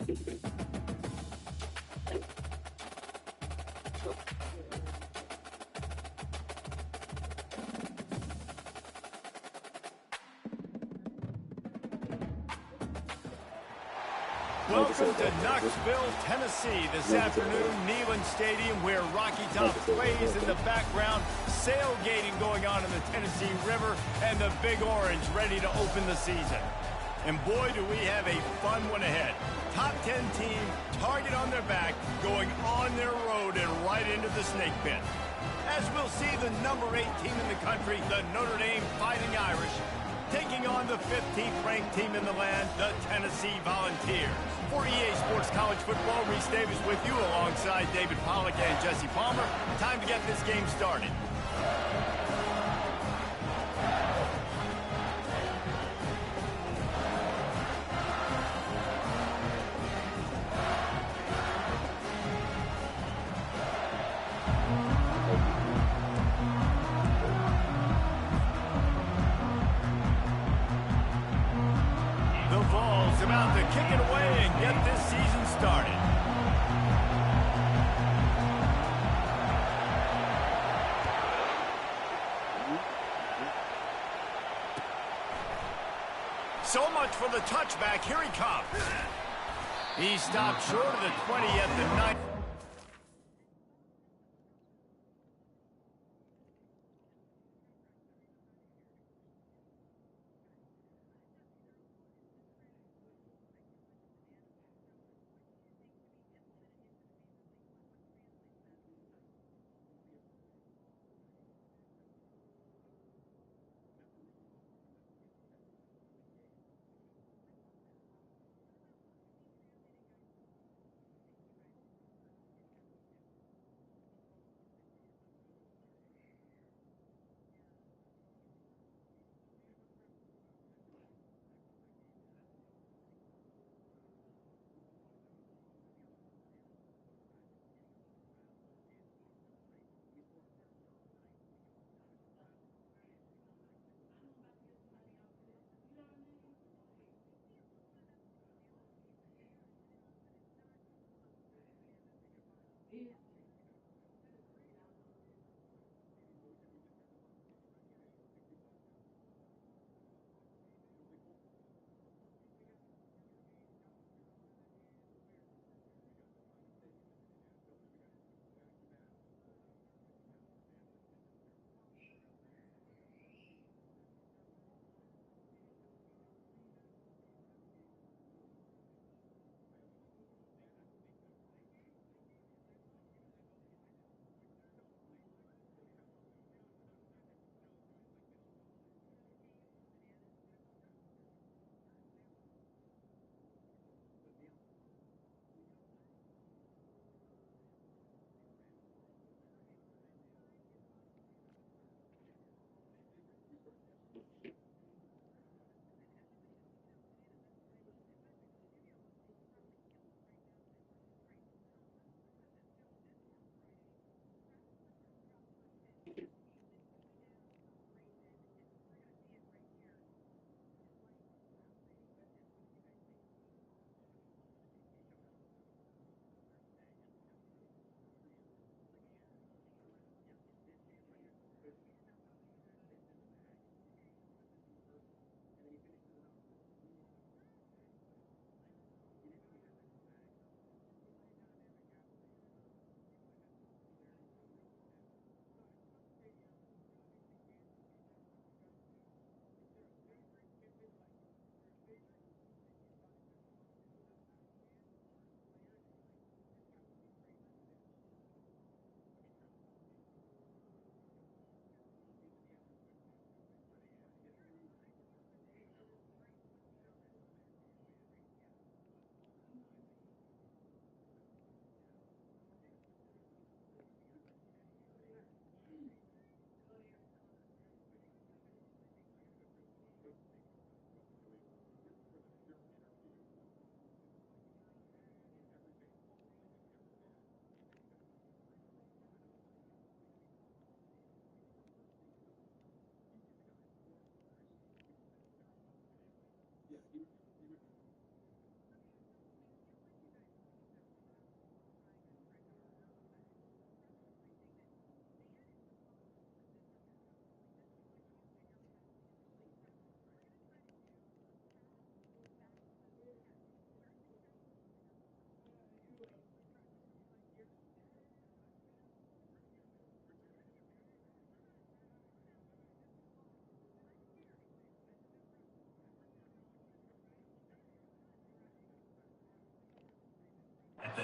Welcome to Knoxville, Tennessee. This afternoon, Neyland Stadium, where Rocky Top plays in the background. Sailgating going on in the Tennessee River, and the Big Orange ready to open the season. And boy, do we have a fun one ahead. Top 10 team, target on their back, going on their road and right into the snake pit. As we'll see the number 8 team in the country, the Notre Dame Fighting Irish, taking on the 15th ranked team in the land, the Tennessee Volunteers. For EA Sports College Football, Reese Davis with you alongside David Pollack and Jesse Palmer. Time to get this game started. About to kick it away and get this season started. So much for the touchback. Here he comes. He stopped short of the 20 at the 9.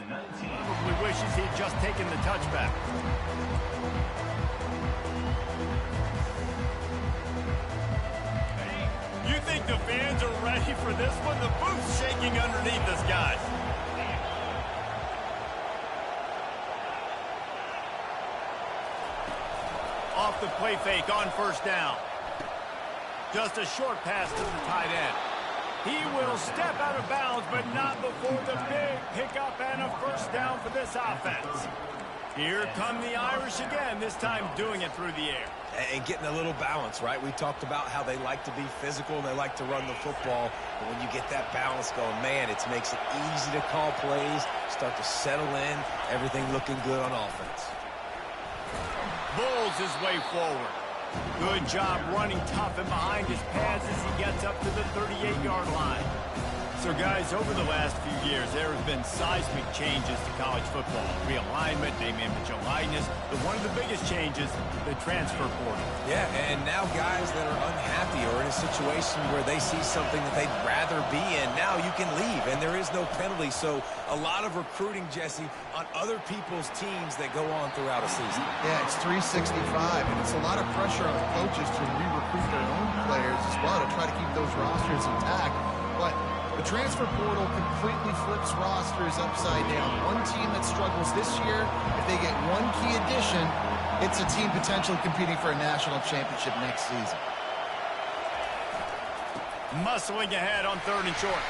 Probably wishes he'd just taken the touchback. You think the fans are ready for this one? The booth's shaking underneath us, guys. Off the play fake on first down. Just a short pass to the tight end. He will step out of bounds, but not before the big pickup and a first down for this offense. Here come the Irish again, this time doing it through the air. And getting a little balance, right? We talked about how they like to be physical and they like to run the football. But when you get that balance going, man, it makes it easy to call plays, start to settle in, everything looking good on offense. Bulls his way forward. Good job running tough and behind his pads as he gets up to the 38-yard line. So, guys, over the last few years, there have been seismic changes to college football. Realignment, name, image, and likeness. But one of the biggest changes, the transfer portal. Yeah, and now guys that are unhappy or in a situation where they see something that they'd rather be in, now you can leave, and there is no penalty. So a lot of recruiting, Jesse, on other people's teams that go on throughout a season. Yeah, it's 365, and it's a lot of pressure on the coaches to re-recruit their own players as well to try to keep those rosters intact. But the transfer portal completely flips rosters upside down. One team that struggles this year, if they get one key addition, it's a team potentially competing for a national championship next season. Muscling ahead on 3rd and short.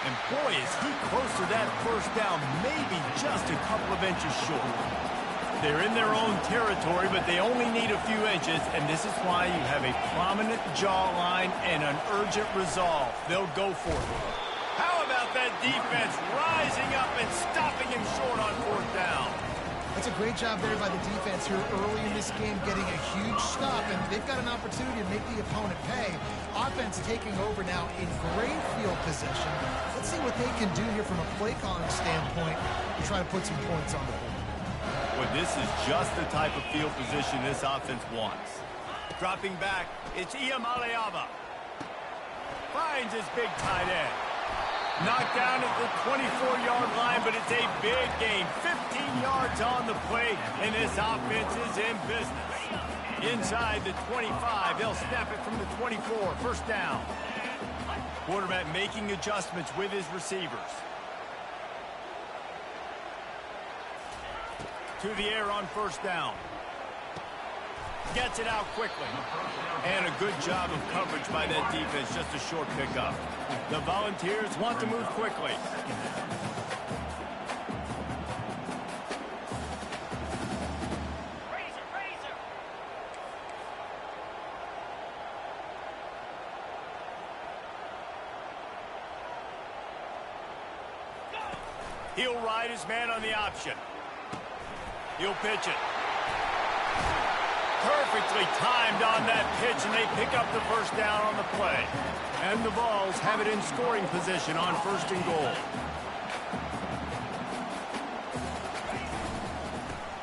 And boy, is he close to that first down, maybe just a couple of inches short. They're in their own territory, but they only need a few inches, and this is why you have a prominent jawline and an urgent resolve. They'll go for it. How about that defense rising up and stopping him short on 4th down? That's a great job there by the defense here early in this game, getting a huge stop, and they've got an opportunity to make the opponent pay. Offense taking over now in great field position. Let's see what they can do here from a play calling standpoint to try to put some points on the board. Well, this is just the type of field position this offense wants. Dropping back, it's Iamaleava. Finds his big tight end. Knocked down at the 24-yard line, but it's a big gain. 15 yards on the play, and this offense is in business. Inside the 25, they'll snap it from the 24. First down. Quarterback making adjustments with his receivers. To the air on first down. Gets it out quickly. And a good job of coverage by that defense. Just a short pickup. The Volunteers want to move quickly. He'll ride his man on the option. He'll pitch it. Perfectly timed on that pitch, and they pick up the first down on the play. And the Vols have it in scoring position on 1st and goal.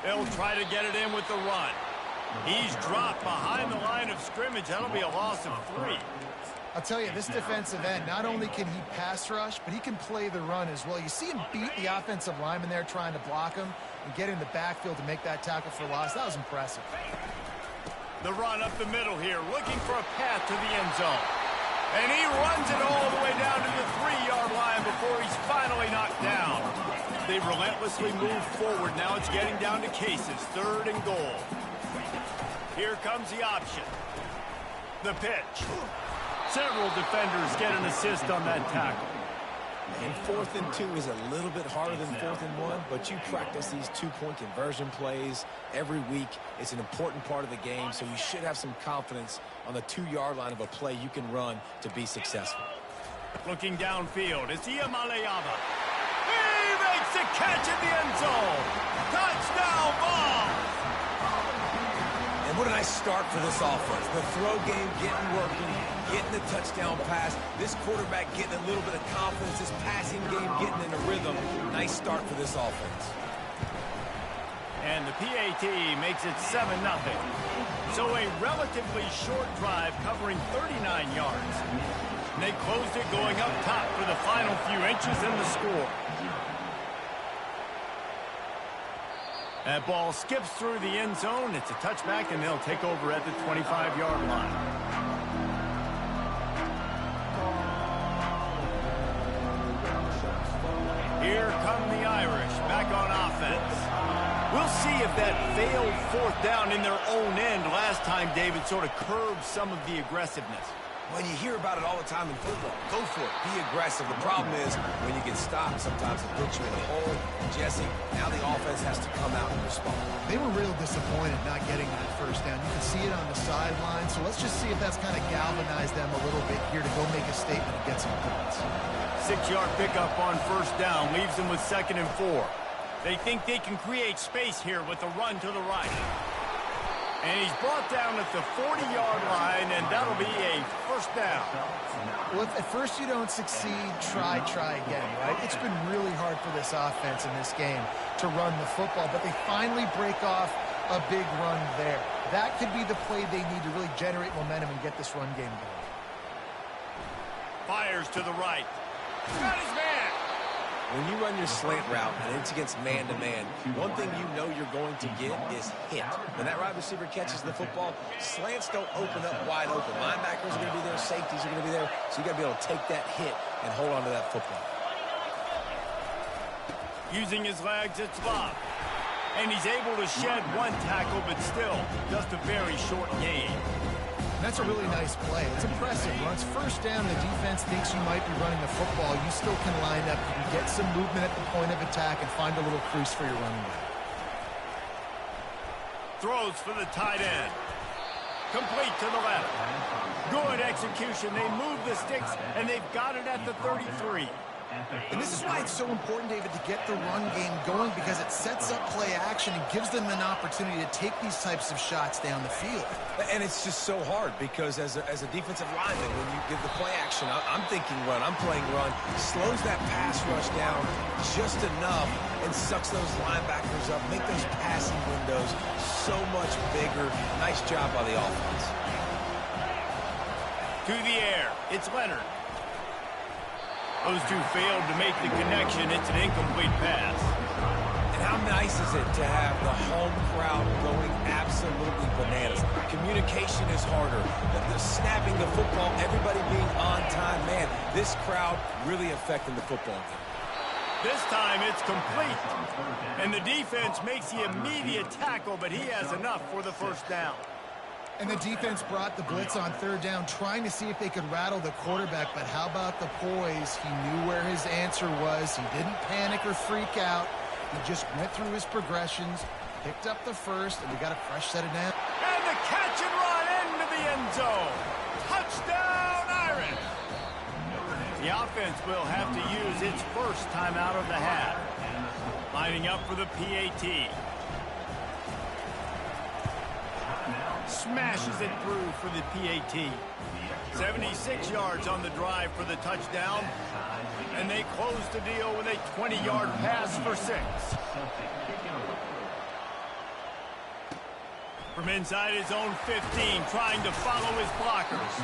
They'll try to get it in with the run. He's dropped behind the line of scrimmage. That'll be a loss of 3. I'll tell you, this defensive end, not only can he pass rush, but he can play the run as well. You see him beat the offensive lineman there trying to block him and get in the backfield to make that tackle for loss. That was impressive. The run up the middle here, looking for a path to the end zone. And he runs it all the way down to the 3-yard line before he's finally knocked down. They relentlessly move forward. Now it's getting down to cases. 3rd and goal. Here comes the option. The pitch. Several defenders get an assist on that tackle. And 4th and 2 is a little bit harder than 4th and 1, but you practice these 2-point conversion plays every week. It's an important part of the game, so you should have some confidence on the 2-yard line of a play you can run to be successful. Looking downfield, it's Iamaleava. He makes the catch in the end zone. Touchdown ball. And what a nice start for this offense. The throw game getting working, getting the touchdown pass. This quarterback getting a little bit of confidence. This passing game getting in a rhythm. Nice start for this offense. And the PAT makes it 7-0. So a relatively short drive covering 39 yards. And they closed it going up top for the final few inches in the score. That ball skips through the end zone. It's a touchback, and they'll take over at the 25-yard line. Here come the Irish back on offense. We'll see if that failed fourth down in their own end last time, David, sort of curbed some of the aggressiveness. When you hear about it all the time in football, go for it. Be aggressive. The problem is when you get stopped, sometimes it puts you in a hole. Jesse, now the offense has to come out and respond. They were real disappointed not getting that first down. You can see it on the sideline. So let's just see if that's kind of galvanized them a little bit here to go make a statement and get some points. 6-yard pickup on first down leaves them with 2nd and 4. They think they can create space here with the run to the right. And he's brought down at the 40-yard line, and that'll be a first down. Well, if at first you don't succeed, try again, right? It's been really hard for this offense in this game to run the football, but they finally break off a big run there. That could be the play they need to really generate momentum and get this run game going. Fires to the right. Got his man. When you run your slant route and it's against man-to-man, one thing you know you're going to get is hit. When that wide receiver catches the football, slants don't open up wide open. Linebackers are going to be there, safeties are going to be there, so you got to be able to take that hit and hold on to that football. Using his legs, it's Bob. And he's able to shed one tackle, but still just a very short gain. That's a really nice play. It's impressive. Once first down, the defense thinks you might be running the football. You still can line up. You can get some movement at the point of attack and find a little crease for your running back. Throws for the tight end. Complete to the left. Good execution. They move the sticks, and they've got it at the 33. And this is why it's so important, David, to get the run game going, because it sets up play action and gives them an opportunity to take these types of shots down the field. And it's just so hard because as a defensive lineman, when you give the play action, I'm thinking run, I'm playing run, slows that pass rush down just enough and sucks those linebackers up, make those passing windows so much bigger. Nice job by the offense. To the air, it's Leonard. Those two failed to make the connection. It's an incomplete pass. And how nice is it to have the home crowd going absolutely bananas? Communication is harder. The snapping the football, everybody being on time. Man, this crowd really affecting the football game. This time it's complete. And the defense makes the immediate tackle, but he has enough for the first down. And the defense brought the blitz on third down, trying to see if they could rattle the quarterback. But how about the poise? He knew where his answer was. He didn't panic or freak out. He just went through his progressions, picked up the first, and we got a fresh set of down. And the catch and run into the end zone. Touchdown, Irish. The offense will have to use its first time out of the half. Lining up for the PAT. Smashes it through for the PAT. 76 yards on the drive for the touchdown. And they close the deal with a 20-yard pass for 6. From inside his own 15, trying to follow his blockers.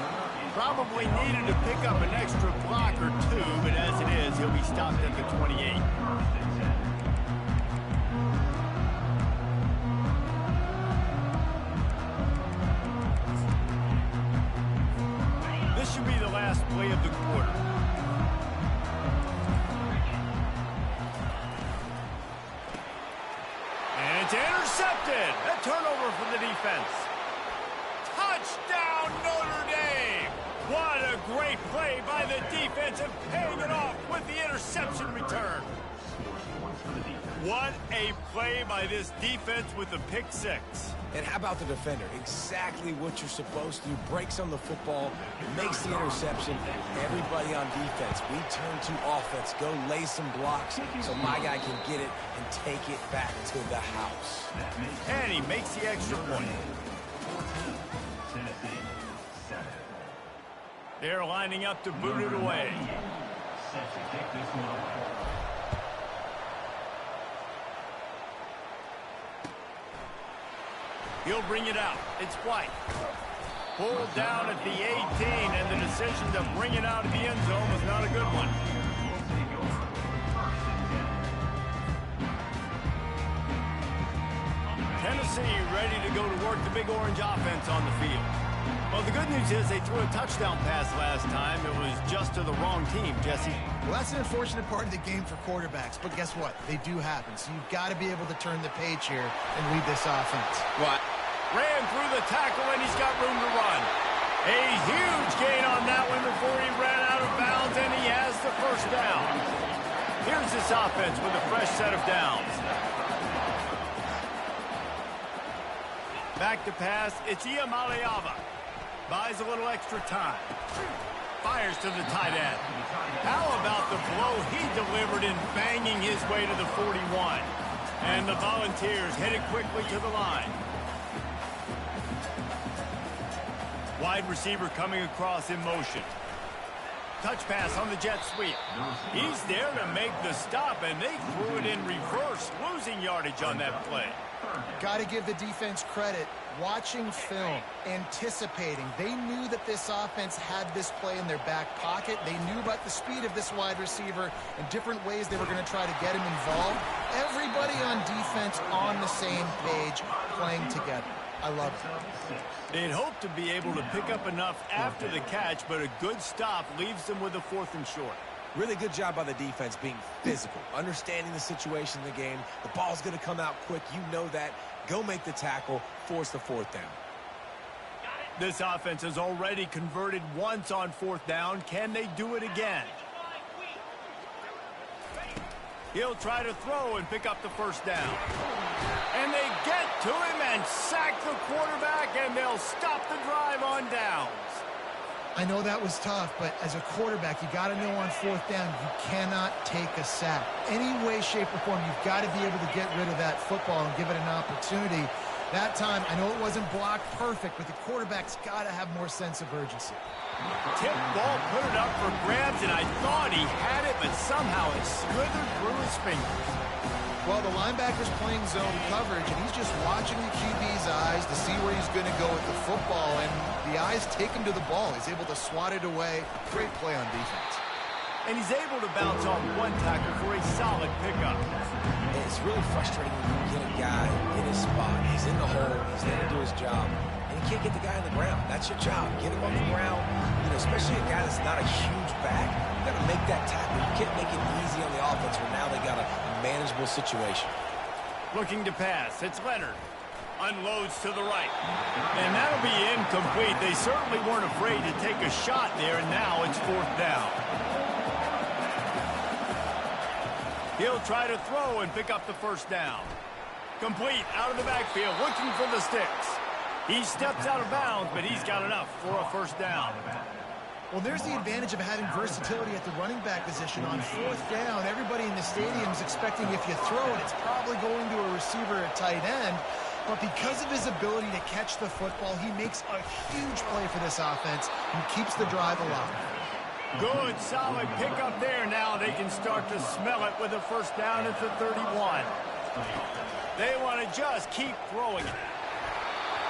Probably needed to pick up an extra block or two, but as it is, he'll be stopped at the 28. This should be the last play of the quarter. And it's intercepted. A turnover for the defense. Touchdown, Notre Dame. What a great play by the defense and paying it off with the interception return. What a play by this defense with the pick 6. And how about the defender? Exactly what you're supposed to do. Breaks on the football, makes the interception. Everybody on defense, we turn to offense. Go lay some blocks so my guy can get it and take it back to the house. And he makes the extra point. They're lining up to boot it away. He'll bring it out. It's White. Pulled down at the 18, and the decision to bring it out of the end zone was not a good one. Tennessee ready to go to work the Big Orange offense on the field. Well, the good news is they threw a touchdown pass last time. It was just to the wrong team, Jesse. Well, that's an unfortunate part of the game for quarterbacks, but guess what? They do happen, so you've got to be able to turn the page here and lead this offense. What? Ran through the tackle, and he's got room to run. A huge gain on that one before he ran out of bounds, and he has the first down. Here's this offense with a fresh set of downs. Back to pass, it's Iamaleava. Buys a little extra time. Fires to the tight end. How about the blow he delivered in banging his way to the 41? And the Volunteers headed quickly to the line. Wide receiver coming across in motion. Touch pass on the jet sweep. He's there to make the stop, and they threw it in reverse, losing yardage on that play. Got to give the defense credit. Watching film, anticipating. They knew that this offense had this play in their back pocket. They knew about the speed of this wide receiver and different ways they were going to try to get him involved. Everybody on defense on the same page, playing together. I love it. They'd hoped to be able to pick up enough after the catch, but a good stop leaves them with a 4th and short. Really good job by the defense being physical, understanding the situation in the game. The ball's going to come out quick. You know that. Go make the tackle, force the 4th down. This offense has already converted once on 4th down. Can they do it again? He'll try to throw and pick up the first down. And they get to him and sack the quarterback, and they'll stop the drive on downs. I know that was tough, but as a quarterback, you got to know on 4th down, you cannot take a sack. Any way, shape, or form, you've got to be able to get rid of that football and give it an opportunity. That time, I know it wasn't blocked perfect, but the quarterback's got to have more sense of urgency. Tip ball, put it up for grabs, and I thought he had it, but somehow it slithered through his fingers. Well, the linebacker's playing zone coverage, and he's just watching the QB's eyes to see where he's going to go with the football, and the eyes take him to the ball. He's able to swat it away. Great play on defense. And he's able to bounce off one tackle for a solid pickup. And it's really frustrating when you get a guy in his spot. He's in the hole. He's there to do his job. And you can't get the guy on the ground. That's your job. Get him on the ground. You know, especially a guy that's not a huge back. You got to make that tackle. You can't make it easy on the offense where now they got a manageable situation. Looking to pass. It's Leonard. Unloads to the right. And that'll be incomplete. They certainly weren't afraid to take a shot there, and now it's 4th down. He'll try to throw and pick up the first down. Complete out of the backfield, looking for the sticks. He steps out of bounds, but he's got enough for a first down. Well, there's the advantage of having versatility at the running back position. On 4th down, everybody in the stadium is expecting if you throw it, it's probably going to a receiver or tight end. But because of his ability to catch the football, he makes a huge play for this offense and keeps the drive alive. Good, solid pickup there. Now they can start to smell it with a first down at the 31. They want to just keep throwing it.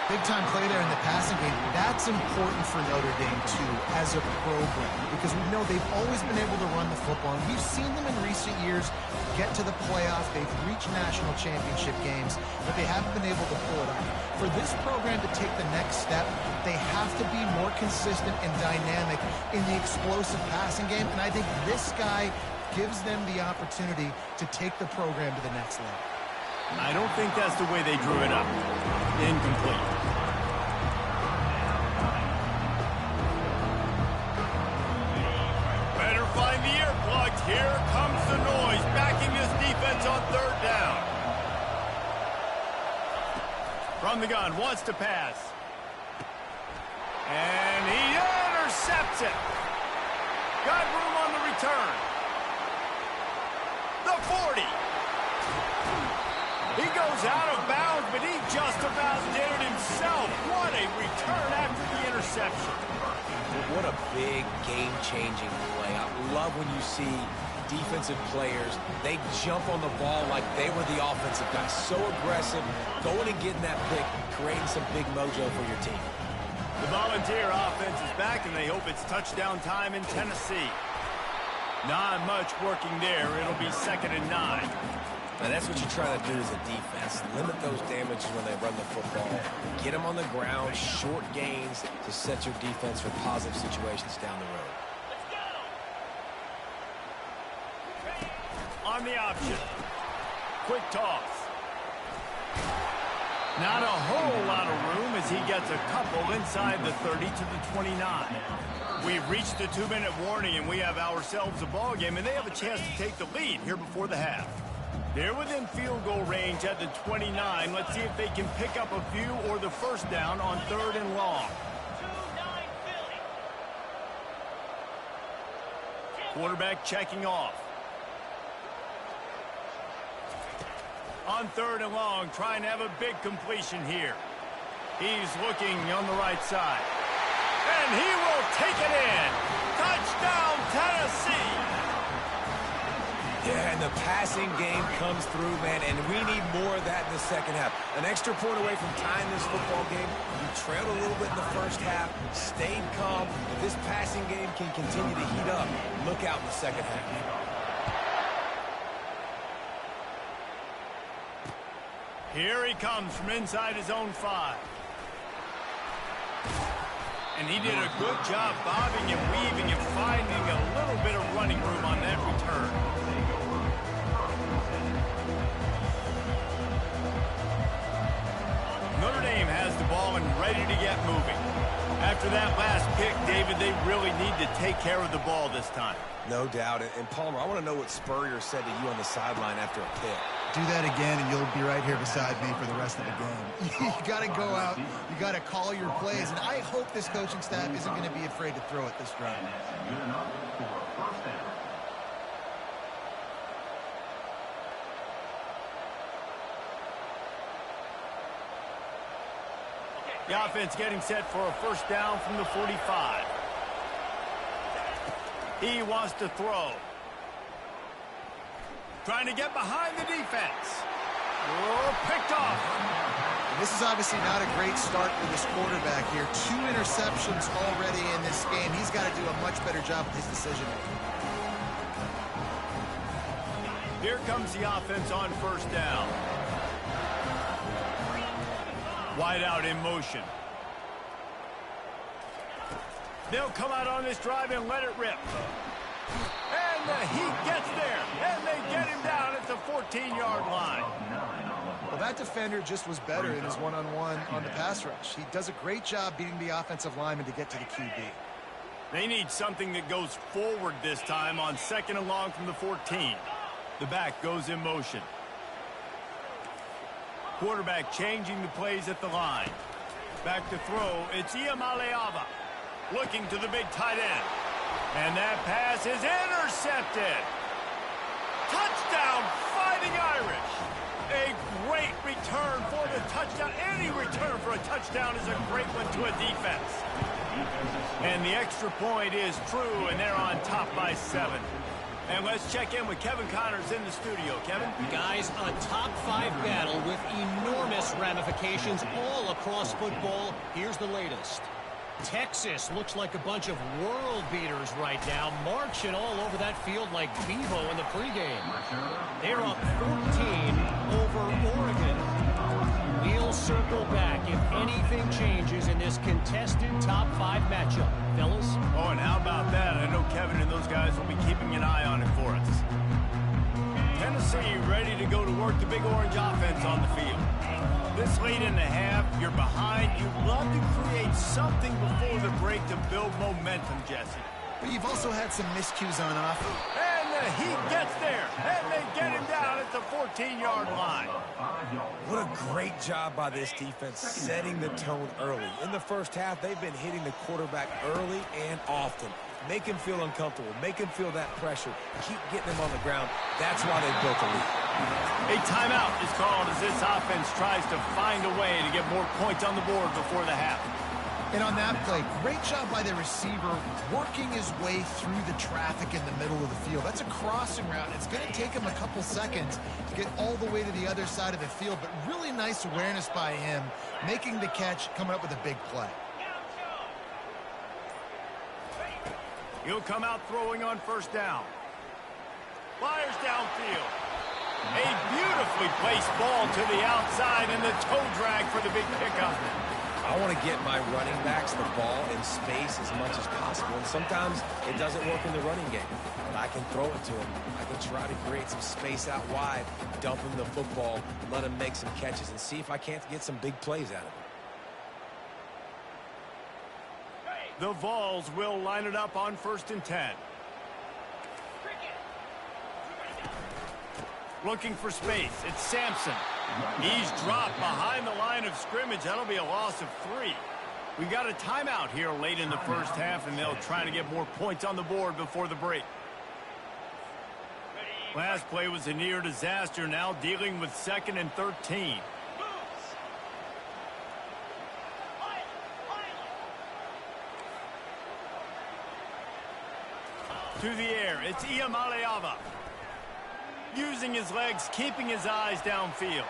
Big-time play there in the passing game. That's important for Notre Dame, too, as a program, because we know they've always been able to run the football, and we've seen them in recent years get to the playoff. They've reached national championship games, but they haven't been able to pull it off. For this program to take the next step, they have to be more consistent and dynamic in the explosive passing game, and I think this guy gives them the opportunity to take the program to the next level. I don't think that's the way they drew it up. Incomplete. Better find the earplugs. Here comes the noise, backing this defense on 3rd down. From the gun, wants to pass. And he intercepts it. Got room on the return. The 40. He goes out of bounds, but he just about did it himself. What a return after the interception. What a big game-changing play. I love when you see defensive players, they jump on the ball like they were the offensive guys. So aggressive, going and getting that pick, creating some big mojo for your team. The Volunteer offense is back, and they hope it's touchdown time in Tennessee. Not much working there. It'll be 2nd and 9. And that's what you try to do as a defense. Limit those damages when they run the football. Get them on the ground, short gains to set your defense for positive situations down the road. On the option. Quick toss. Not a whole lot of room as he gets a couple inside the 30 to the 29. We've reached the 2-minute warning, and we have ourselves a ball game, and they have a chance to take the lead here before the half. They're within field goal range at the 29. Let's see if they can pick up a few or the first down on 3rd and long. Quarterback checking off. On 3rd and long, trying to have a big completion here. He's looking on the right side. And he will take it in. Touchdown, Tennessee. Yeah, and the passing game comes through, man, and we need more of that in the second half. An extra point away from tying this football game. You trailed a little bit in the first half, stayed calm. If this passing game can continue to heat up, look out in the second half. Here he comes from inside his own 5. And he did a good job bobbing and weaving and finding a little bit of running room on that return. Notre Dame has the ball and ready to get moving. After that last pick, David, they really need to take care of the ball this time. No doubt. And Palmer, I want to know what Spurrier said to you on the sideline after a pick. Do that again, and you'll be right here beside me for the rest of the game. You got to go out. You got to call your plays, and I hope this coaching staff isn't going to be afraid to throw it this drive. The offense getting set for a first down from the 45. He wants to throw. Trying to get behind the defense. Oh, picked off. This is obviously not a great start for this quarterback here. 2 interceptions already in this game. He's got to do a much better job with his decision-making. Here comes the offense on first down. Wide out in motion. They'll come out on this drive and let it rip. And the Heat gets there, and they get him down at the 14-yard line. Well, that defender just was better in his one-on-one on the pass rush. He does a great job beating the offensive lineman to get to the QB. They need something that goes forward this time on 2nd and long from the 14. The back goes in motion. Quarterback changing the plays at the line. Back to throw, it's Iamaleava. Looking to the big tight end. And that pass is intercepted. Touchdown, Fighting Irish. A great return for the touchdown. Any return for a touchdown is a great one to a defense. And the extra point is true, and they're on top by 7. And let's check in with Kevin Connors in the studio. Kevin? Guys, a top 5 battle with enormous ramifications all across football. Here's the latest. Texas looks like a bunch of world beaters right now, marching all over that field like Bevo in the pregame. They're up 14 over Oregon. We'll circle back if anything changes in this contested top 5 matchup. Fellas? Oh, and how about that? I know Kevin and those guys will be keeping an eye on it for us. Tennessee ready to go to work the Big Orange offense on the field. This late in the half, you're behind. You love to create something before the break to build momentum, Jesse. But you've also had some miscues on offense. And the Heat gets there, and they get him down at the 14-yard line. What a great job by this defense setting the tone early. In the first half, they've been hitting the quarterback early and often. Make him feel uncomfortable. Make him feel that pressure. Keep getting him on the ground. That's why they built a lead. A timeout is called as this offense tries to find a way to get more points on the board before the half. And on that play, great job by the receiver working his way through the traffic in the middle of the field. That's a crossing route. It's going to take him a couple seconds to get all the way to the other side of the field, but really nice awareness by him, making the catch, coming up with a big play. He'll come out throwing on first down. Fires downfield. A beautiful Beautifully placed ball to the outside, and the toe drag for the big pickup. I want to get my running backs the ball in space as much as possible, and sometimes it doesn't work in the running game, but I can throw it to them. I can try to create some space out wide, dump him the football, let him make some catches, and see if I can't get some big plays out of him. The Vols will line it up on 1st and 10. Looking for space. It's Sampson. He's dropped behind the line of scrimmage. That'll be a loss of 3. We got a timeout here late in the first half, and they'll try to get more points on the board before the break. Last play was a near disaster. Now dealing with 2nd and 13. To the air, it's Iamaleava. Using his legs, keeping his eyes downfield.